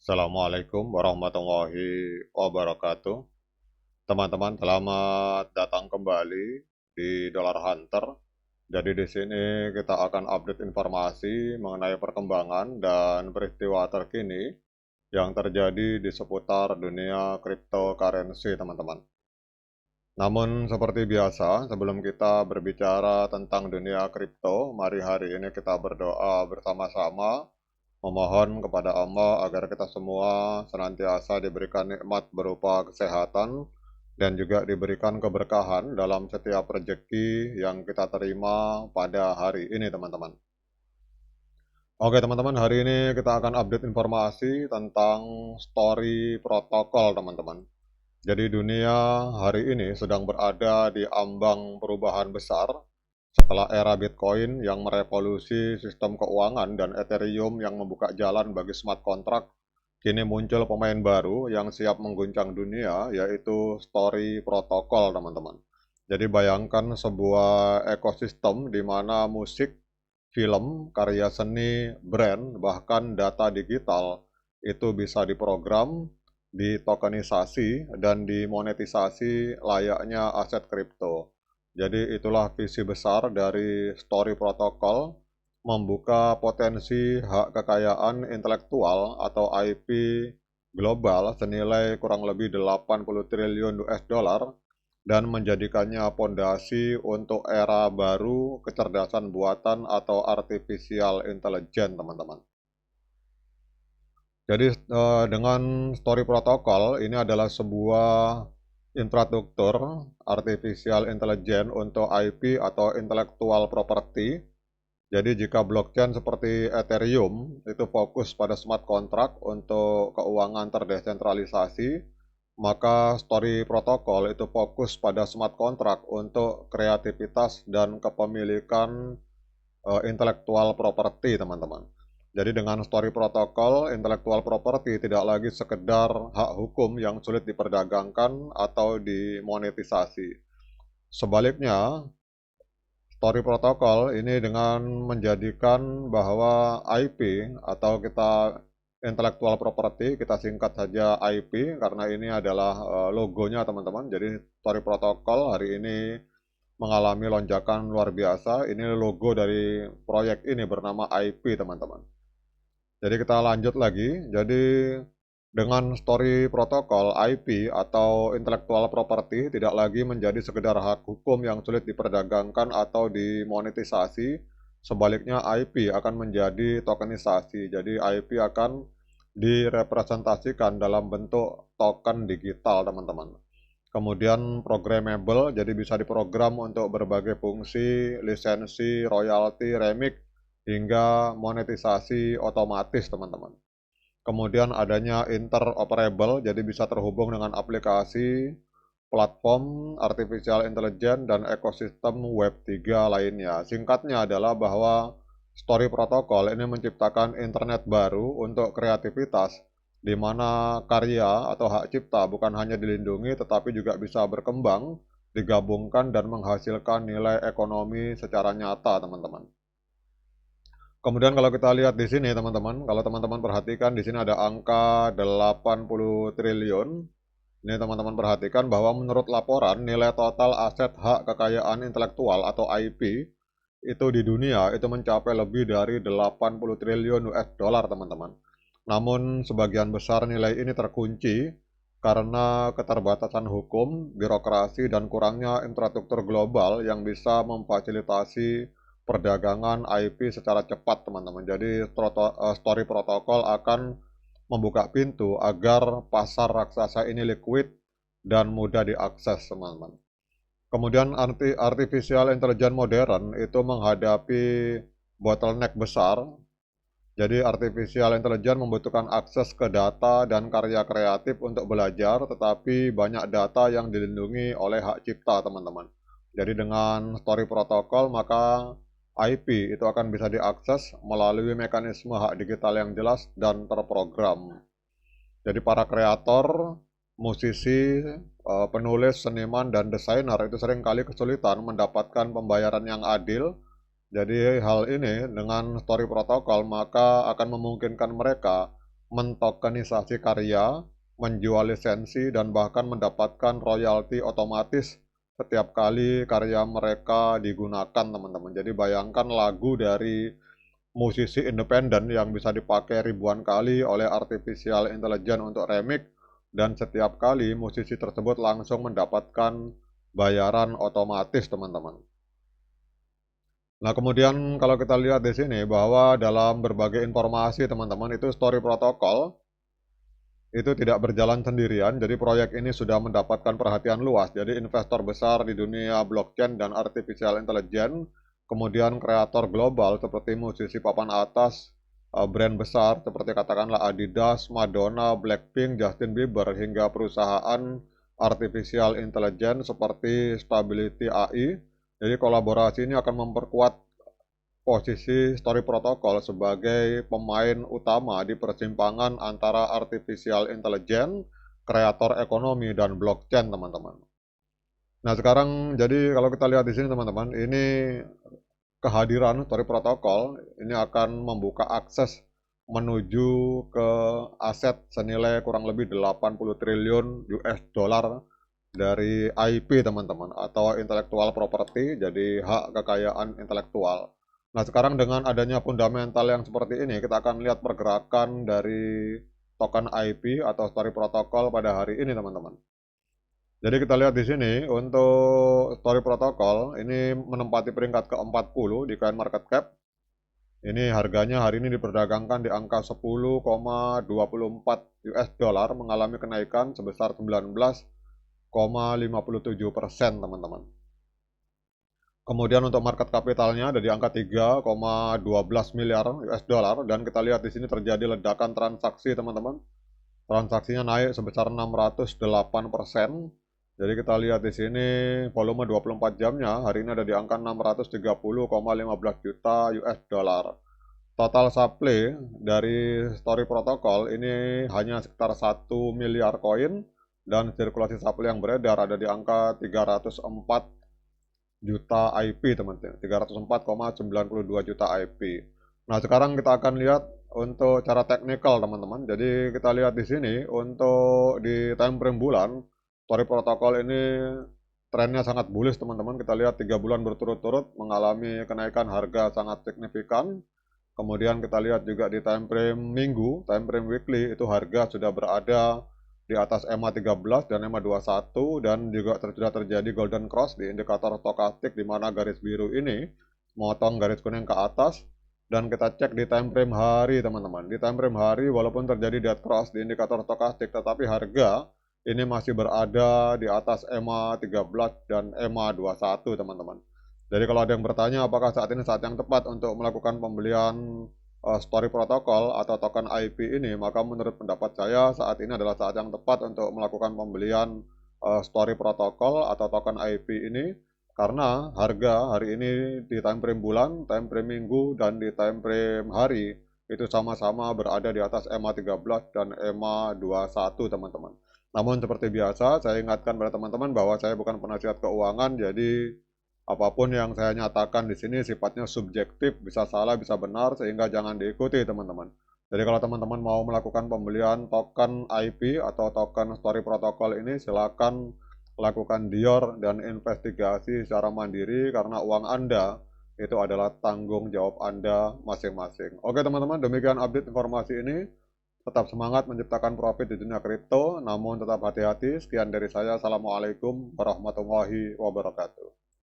Assalamualaikum warahmatullahi wabarakatuh. Teman-teman, selamat datang kembali di Dollar Hunter. Jadi di sini kita akan update informasi mengenai perkembangan dan peristiwa terkini yang terjadi di seputar dunia cryptocurrency, teman-teman. Namun seperti biasa, sebelum kita berbicara tentang dunia kripto, mari hari ini kita berdoa bersama-sama memohon kepada Allah agar kita semua senantiasa diberikan nikmat berupa kesehatan dan juga diberikan keberkahan dalam setiap rezeki yang kita terima pada hari ini, teman-teman. Oke, teman-teman, hari ini kita akan update informasi tentang story protokol, teman-teman. Jadi dunia hari ini sedang berada di ambang perubahan besar setelah era Bitcoin yang merevolusi sistem keuangan dan Ethereum yang membuka jalan bagi smart contract. Kini muncul pemain baru yang siap mengguncang dunia, yaitu story protokol, teman-teman. Jadi bayangkan sebuah ekosistem di mana musik, film, karya seni, brand, bahkan data digital itu bisa diprogram, ditokenisasi, dan dimonetisasi layaknya aset kripto. Jadi itulah visi besar dari Story Protocol, membuka potensi hak kekayaan intelektual atau IP global senilai kurang lebih 80 triliun US dollar dan menjadikannya pondasi untuk era baru kecerdasan buatan atau artificial intelligence, teman-teman. Jadi dengan Story Protocol ini adalah sebuah infrastruktur artificial intelligence untuk IP atau intellectual property. Jadi jika blockchain seperti Ethereum itu fokus pada smart contract untuk keuangan terdesentralisasi, maka Story Protocol itu fokus pada smart contract untuk kreativitas dan kepemilikan intellectual property, teman-teman. Jadi dengan Story Protocol, intellectual property tidak lagi sekedar hak hukum yang sulit diperdagangkan atau dimonetisasi. Sebaliknya, Story Protocol ini dengan menjadikan bahwa IP atau kita intellectual property, kita singkat saja IP karena ini adalah logonya, teman-teman. Jadi Story Protocol hari ini mengalami lonjakan luar biasa. Ini logo dari proyek ini bernama IP, teman-teman. Jadi kita lanjut lagi. Jadi dengan Story Protocol, IP atau intellectual property tidak lagi menjadi sekedar hak hukum yang sulit diperdagangkan atau dimonetisasi. Sebaliknya IP akan menjadi tokenisasi. Jadi IP akan direpresentasikan dalam bentuk token digital, teman-teman. Kemudian programmable, jadi bisa diprogram untuk berbagai fungsi, lisensi, royalti, remix, hingga monetisasi otomatis, teman-teman. Kemudian adanya interoperable, jadi bisa terhubung dengan aplikasi, platform, artificial intelligence, dan ekosistem Web3 lainnya. Singkatnya adalah bahwa Story Protocol ini menciptakan internet baru untuk kreativitas, di mana karya atau hak cipta bukan hanya dilindungi, tetapi juga bisa berkembang, digabungkan, dan menghasilkan nilai ekonomi secara nyata, teman-teman. Kemudian kalau kita lihat di sini, teman-teman, kalau teman-teman perhatikan di sini ada angka 80 triliun. Ini teman-teman perhatikan bahwa menurut laporan nilai total aset hak kekayaan intelektual atau IP itu di dunia itu mencapai lebih dari 80 triliun US dollar, teman-teman. Namun sebagian besar nilai ini terkunci karena keterbatasan hukum, birokrasi, dan kurangnya infrastruktur global yang bisa memfasilitasi perdagangan IP secara cepat, teman-teman. Jadi Story Protocol akan membuka pintu agar pasar raksasa ini liquid dan mudah diakses, teman-teman. Kemudian artificial intelligence modern itu menghadapi bottleneck besar. Jadi artificial intelligence membutuhkan akses ke data dan karya kreatif untuk belajar, tetapi banyak data yang dilindungi oleh hak cipta, teman-teman. Jadi dengan Story Protocol, maka IP itu akan bisa diakses melalui mekanisme hak digital yang jelas dan terprogram. Jadi para kreator, musisi, penulis, seniman, dan desainer itu seringkali kesulitan mendapatkan pembayaran yang adil. Jadi hal ini dengan Story Protocol maka akan memungkinkan mereka mentokenisasi karya, menjual lisensi, dan bahkan mendapatkan royalti otomatis setiap kali karya mereka digunakan, teman-teman. Jadi bayangkan lagu dari musisi independen yang bisa dipakai ribuan kali oleh artificial intelligence untuk remix, dan setiap kali musisi tersebut langsung mendapatkan bayaran otomatis, teman-teman. Nah, kemudian kalau kita lihat di sini bahwa dalam berbagai informasi, teman-teman, itu Story Protocol itu tidak berjalan sendirian. Jadi proyek ini sudah mendapatkan perhatian luas. Jadi investor besar di dunia blockchain dan artificial intelligence, kemudian kreator global seperti musisi papan atas, brand besar seperti katakanlah Adidas, Madonna, Blackpink, Justin Bieber, hingga perusahaan artificial intelligence seperti Stability AI. Jadi kolaborasi ini akan memperkuat posisi Story Protocol sebagai pemain utama di persimpangan antara artificial intelligence, kreator ekonomi, dan blockchain, teman-teman. Nah, sekarang jadi kalau kita lihat di sini, teman-teman, ini kehadiran Story Protocol ini akan membuka akses menuju ke aset senilai kurang lebih 80 triliun US dollar dari IP, teman-teman, atau intellectual property, jadi hak kekayaan intelektual. Nah, sekarang dengan adanya fundamental yang seperti ini, kita akan lihat pergerakan dari token IP atau Story Protocol pada hari ini, teman-teman. Jadi kita lihat di sini untuk Story Protocol ini menempati peringkat ke-40 di Coin Market Cap. Ini harganya hari ini diperdagangkan di angka 10,24 US dollar, mengalami kenaikan sebesar 19,57%, teman-teman. Kemudian untuk market kapitalnya ada di angka 3,12 miliar US dollar, dan kita lihat di sini terjadi ledakan transaksi, teman-teman. Transaksinya naik sebesar 608%. Jadi kita lihat di sini volume 24 jamnya hari ini ada di angka 630,15 juta US dollar. Total supply dari Story Protocol ini hanya sekitar 1 miliar koin, dan sirkulasi supply yang beredar ada di angka 304 juta IP, teman-teman. 304,92 juta IP. Nah, sekarang kita akan lihat untuk cara teknikal, teman-teman. Jadi kita lihat di sini untuk di time frame bulan, Story Protocol ini trennya sangat bullish, teman-teman. Kita lihat 3 bulan berturut-turut mengalami kenaikan harga sangat signifikan. Kemudian kita lihat juga di time frame minggu, time frame weekly, itu harga sudah berada di atas EMA 13 dan EMA 21, dan juga sudah terjadi golden cross di indikator stokastik, di mana garis biru ini memotong garis kuning ke atas. Dan kita cek di time frame hari, teman-teman. Di time frame hari walaupun terjadi dead cross di indikator stokastik, tetapi harga ini masih berada di atas EMA 13 dan EMA 21, teman-teman. Jadi kalau ada yang bertanya apakah saat ini saat yang tepat untuk melakukan pembelian Story Protocol atau token IP ini, maka menurut pendapat saya saat ini adalah saat yang tepat untuk melakukan pembelian Story Protocol atau token IP ini, karena harga hari ini di time frame bulan, time frame minggu, dan di time frame hari itu sama-sama berada di atas EMA 13 dan EMA 21, teman-teman. Namun seperti biasa, saya ingatkan pada teman-teman bahwa saya bukan penasihat keuangan, jadi apapun yang saya nyatakan di sini sifatnya subjektif, bisa salah, bisa benar, sehingga jangan diikuti, teman-teman. Jadi kalau teman-teman mau melakukan pembelian token IP atau token Story Protocol ini, silakan lakukan dior dan investigasi secara mandiri, karena uang Anda itu adalah tanggung jawab Anda masing-masing. Oke, teman-teman, demikian update informasi ini. Tetap semangat menciptakan profit di dunia kripto, namun tetap hati-hati. Sekian dari saya. Assalamualaikum warahmatullahi wabarakatuh.